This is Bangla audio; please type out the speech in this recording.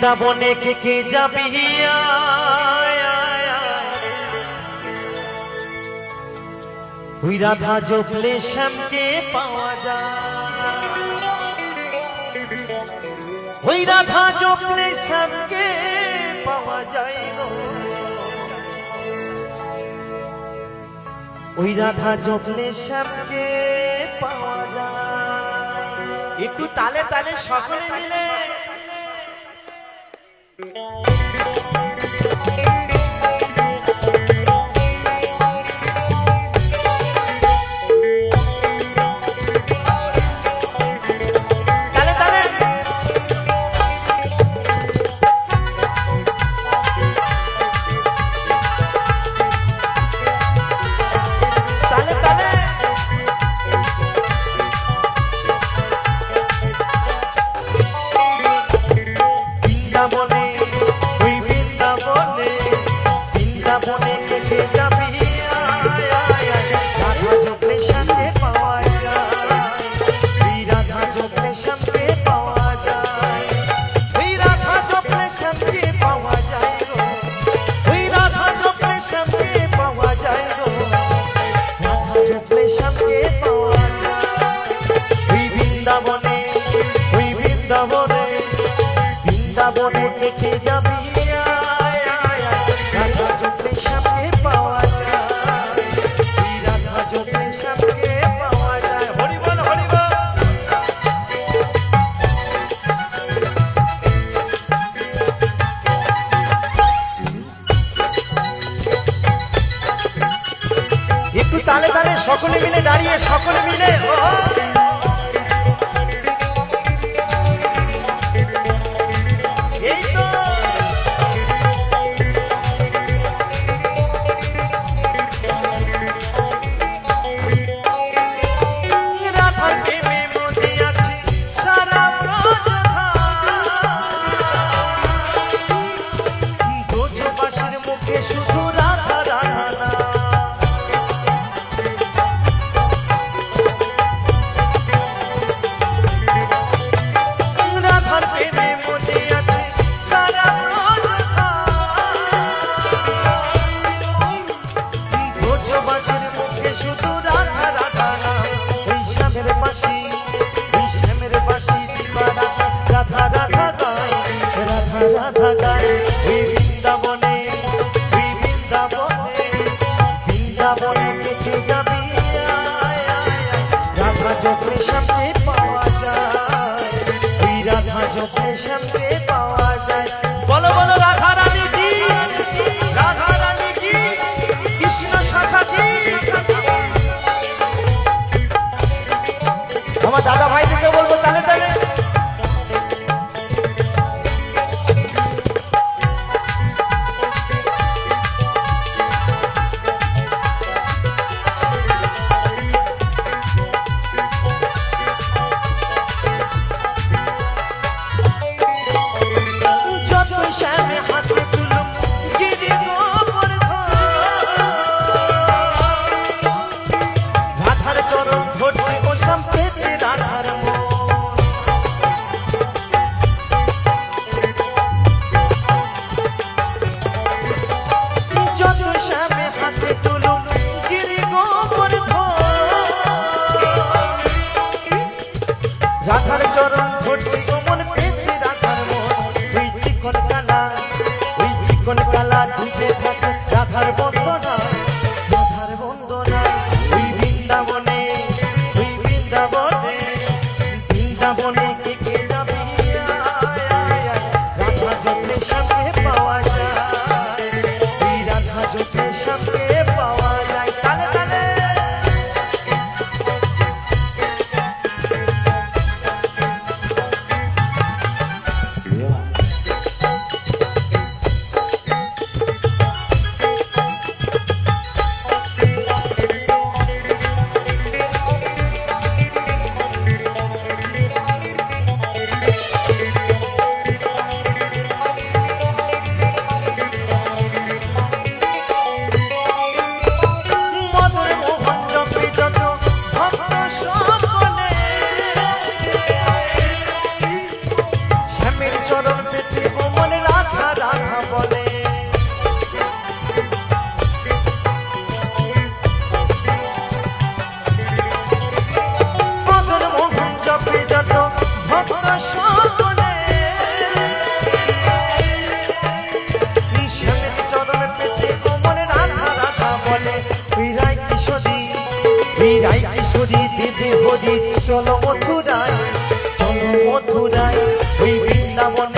বৃন্দাবনে কে কে যাবি ওই রাধা জপলে শ্যামকে পাওয়া যায় ওই রাধা জপলে শ্যামকে পাওয়া যায় ওই রাধা জপলে শ্যামকে পাওয়া যায় একটু তালে তালে সকলে মিলে বৃন্দাবনে দেখে যাবি রাধা জপলে শ্যামকে পাওয়া যায় রাধা জপলে শ্যামকে পাওয়া যায় হরি বল হরি বল একটু তালে তালে সকলে মিলে দাঁড়িয়ে সকলে মিলে রাধা গায় ওই বৃন্দাবনে বৃন্দাবনে দেখে যাবি রাধা জপলে শ্যামকে পাওয়া যায় ওই রাধা জপলে শ্যামকে পাওয়া যায় বলো বলো রাধা রানী কি রাধা রানী কি কৃষ্ণ শাখা কি আমার দাদা ভাইদেরকে বলবো তালে তালে করি চলো মথুরায়, চলো মথুরায়, ওই বৃন্দাবন